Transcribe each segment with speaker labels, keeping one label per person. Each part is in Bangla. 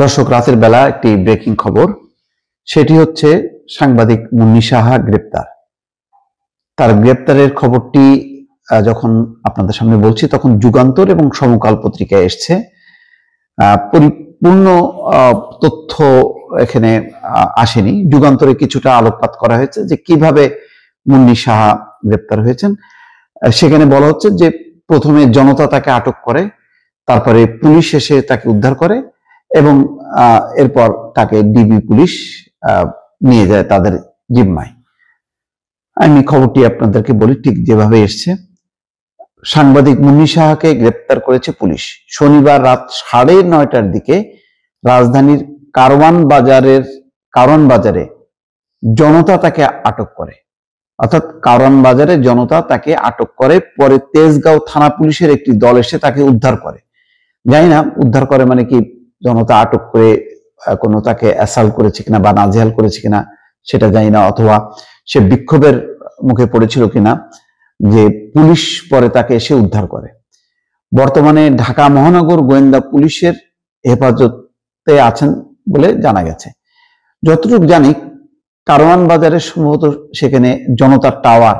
Speaker 1: দর্শক, রাতের বেলা একটি ব্রেকিং খবর। সেটি হচ্ছে সাংবাদিক মুন্নি সাহা গ্রেপ্তার। তার গ্রেপ্তারের খবরটি যখন আপনাদের সামনে বলছি তখন যুগান্তর এবং সমকাল পত্রিকায় এসছে। পরিপূর্ণ তথ্য এখানে আসেনি। যুগান্তরে কিছুটা আলোকপাত করা হয়েছে যে কিভাবে মুন্নি সাহা গ্রেপ্তার হয়েছেন। সেখানে বলা হচ্ছে যে প্রথমে জনতা তাকে আটক করে, তারপরে পুলিশ এসে তাকে উদ্ধার করে এবং এরপর তাকে ডিবি পুলিশ নিয়ে যায় তাদের জিম্মায়। আমি খবরটি আপনাদেরকে বলি ঠিক যেভাবে এসছে। সাংবাদিক মুন্নি সাহাকে গ্রেপ্তার করেছে পুলিশ। শনিবার রাত 9:30টার দিকে রাজধানীর কারওয়ান বাজারে জনতা তাকে আটক করে, অর্থাৎ কারওয়ান বাজারে জনতা তাকে আটক করে। পরে তেজগাঁও থানা পুলিশের একটি দল এসে তাকে উদ্ধার করে। জানি না উদ্ধার করে মানে কি জনতা আটক করে কোনো তাকে অ্যাসাল্ট করেছে কিনা বা নাজেহাল করেছে কিনা সেটা জানি না, অথবা সে বিক্ষোভের মুখে পড়েছিল কিনা, যে পুলিশ পরে তাকে এসে উদ্ধার করে। বর্তমানে ঢাকা মহানগর গোয়েন্দা পুলিশের হেফাজতে আছেন বলে জানা গেছে। যতটুকু জানি কারওয়ান বাজারে সম্ভবত সেখানে জনতার টাওয়ার,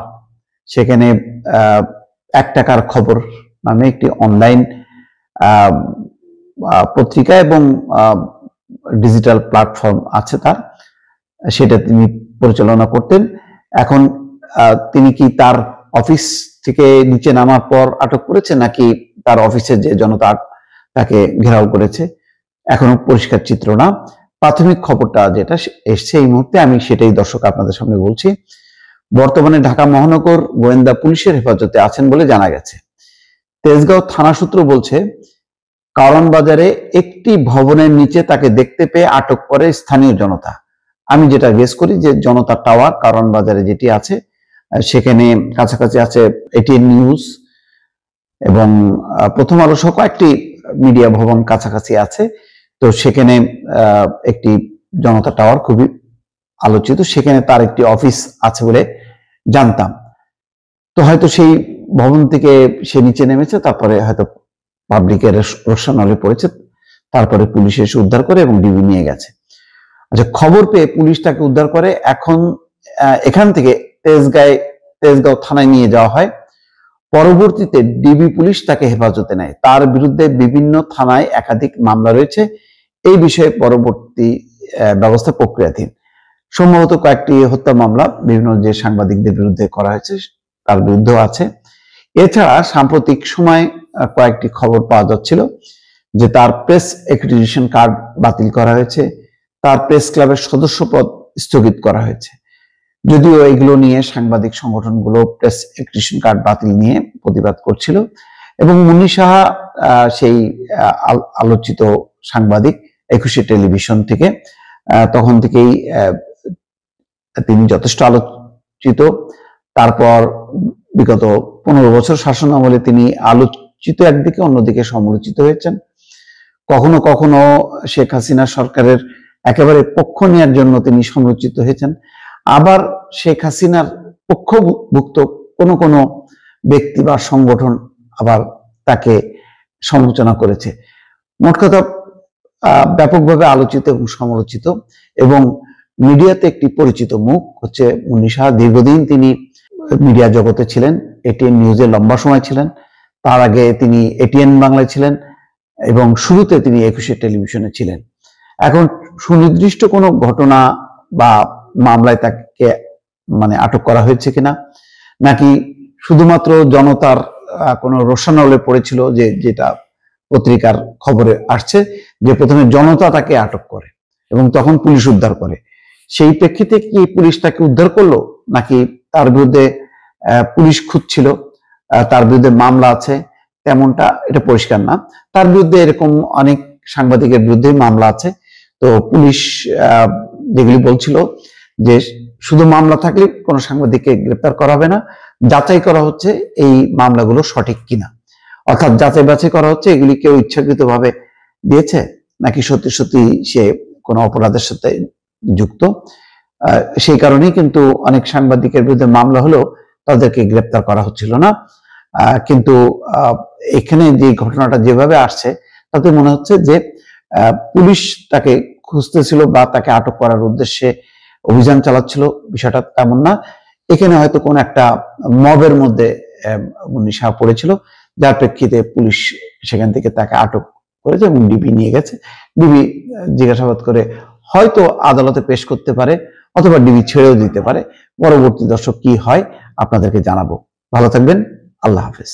Speaker 1: সেখানে 1 টাকার খবর নামে একটি অনলাইন পত্রিকা এবং ডিজিটাল প্ল্যাটফর্ম আছে তার, সেটা তিনি পরিচালনা করতেন। এখন তিনি কি তার অফিস থেকে নিচে নামার পর আটক করেছে নাকি তার অফিসে যে জনতা তাকে ঘেরাও করেছে এখনো পরিষ্কার চিত্র না। প্রাথমিক খবরটা যেটা এসছে এই মুহূর্তে আমি সেটাই দর্শক আপনাদের সামনে বলছি। বর্তমানে ঢাকা মহানগর গোয়েন্দা পুলিশের হেফাজতে আছেন বলে জানা গেছে। তেজগাঁও থানা সূত্র বলছে, কারওয়ান বাজারে একটি ভবনের নিচে তাকে দেখতে পেয়ে আটক করে স্থানীয় জনতা। আমি যেটা গেস করি যে জনতা টাওয়ার কারওয়ান বাজারে যেটি আছে সেখানে কাছাকাছি আছে এটিএন নিউজ এবং প্রথম আলো সহ কয়েকটি মিডিয়া ভবন কাছাকাছি আছে। তো সেখানে একটি জনতা টাওয়ার খুবই আলোচিত, সেখানে তার একটি অফিস আছে বলে জানতাম। তো হয়তো সেই ভবন থেকে সে নিচে নেমেছে, তারপরে হয়তো পাবলিকের রোষানলে পড়েছে, তারপরে পুলিশ এসে উদ্ধার করে এবং ডিবি নিয়ে গেছে। আচ্ছা, খবর পেয়ে পুলিশ তাকে উদ্ধার করে। এখন এখান থেকে তেজগাঁও থানায় নিয়ে যাওয়া হয়। পরবর্তীতে ডিবি পুলিশ তাকে হেফাজতে নেয়। তার বিরুদ্ধে বিভিন্ন থানায় একাধিক মামলা রয়েছে। এই বিষয়ে পরবর্তী ব্যবস্থা প্রক্রিয়াধীন। সম্ভবত কয়েকটি হত্যা মামলা বিভিন্ন যে সাংবাদিকদের বিরুদ্ধে করা হয়েছে তার বিরুদ্ধেও আছে। এছাড়া সাম্প্রতিক সময় কয়েকটি খবর পাওয়া যাচ্ছিল যে তার প্রেস অ্যাক্রিডিটেশন কার্ড বাতিল করা হয়েছে, তার প্রেস ক্লাবের সদস্যপদ স্থগিত করা হয়েছে। যদিও এগুলো নিয়ে সাংবাদিক সংগঠনগুলো প্রেস অ্যাক্রিডিটেশন কার্ড বাতিল নিয়ে প্রতিবাদ করছিল এবং মুন্নি সাহা সেই আলোচিত সাংবাদিক 21 টেলিভিশন থেকে তখন থেকেই তিনি যথেষ্ট আলোচিত। তারপর বিগত 15 বছর শাসন আমলে তিনি আলোচিত একদিকে, অন্যদিকে সমালোচিত হয়েছেন। কখনো কখনো শেখ হাসিনা সরকারের একেবারে পক্ষ নেওয়ার জন্য তিনি সমালোচিত হয়েছেন। আবার শেখ হাসিনার পক্ষভুক্ত কোনো কোনো ব্যক্তি বা সংগঠন আবার তাকে সমালোচনা করেছে। মোট কথা ব্যাপকভাবে আলোচিত এবং সমালোচিত এবং মিডিয়াতে একটি পরিচিত মুখ হচ্ছে মুন্নি সাহা। দীর্ঘদিন তিনি মিডিয়া জগতে ছিলেন, এটিএন নিউজে লম্বা সময় ছিলেন, তার আগে তিনি এটিএন বাংলায় ছিলেন এবং শুরুতে তিনি 21 টেলিভিশনে ছিলেন। এখন সুনির্দিষ্ট কোনো ঘটনা বা মামলায় তাকে আটক করা হয়েছে কিনা, নাকি শুধুমাত্র জনতার কোনো রোষানলে পড়েছিল, যেটা পত্রিকার খবরে আসছে যে প্রথমে জনতা তাকে আটক করে এবং তখন পুলিশ উদ্ধার করে, সেই প্রেক্ষিতে কি পুলিশ তাকে উদ্ধার করলো নাকি তার বিরুদ্ধে পুলিশ খুঁজছিল, তার বিরুদ্ধে মামলা আছে তেমনটা এটা পরিষ্কার না। তার বিরুদ্ধে এরকম অনেক সাংবাদিকের বিরুদ্ধে মামলা আছে। তো পুলিশ যেগুলি বলছিল যে শুধু মামলা থাকলে কোনো সাংবাদিককে গ্রেপ্তার করা হবে না, যাচাই করা হচ্ছে এই মামলাগুলো সঠিক কিনা, অর্থাৎ যাচাই বাছাই করা হচ্ছে এগুলি কেউ ইচ্ছাকৃতভাবে দিয়েছে নাকি সত্যি সত্যি সে কোনো অপরাধের সাথে যুক্ত। সেই কারণেই কিন্তু অনেক সাংবাদিকের বিরুদ্ধে মামলা হলেও তাদেরকে গ্রেপ্তার করা হচ্ছিল না। কিন্তু এখানে যে ঘটনাটা যেভাবে আসছে তাতে মনে হচ্ছে যে পুলিশ তাকে খুঁজতেছিল বা তাকে আটক করার উদ্দেশ্যে অভিযান চালাচ্ছিল, বিষয়টা তেমন না। এখানে হয়তো কোন একটা মবের মধ্যে মুন্নি সাহা পড়েছিল, যার প্রেক্ষিতে পুলিশ সেখান থেকে তাকে আটক করেছে এবং ডিবি নিয়ে গেছে। ডিবি জিজ্ঞাসাবাদ করে হয়তো আদালতে পেশ করতে পারে, অথবা ডিবি ছেড়েও দিতে পারে। পরবর্তী দর্শক কি হয় আপনাদেরকে জানাবো। ভালো থাকবেন, আল্লাহ হাফেজ।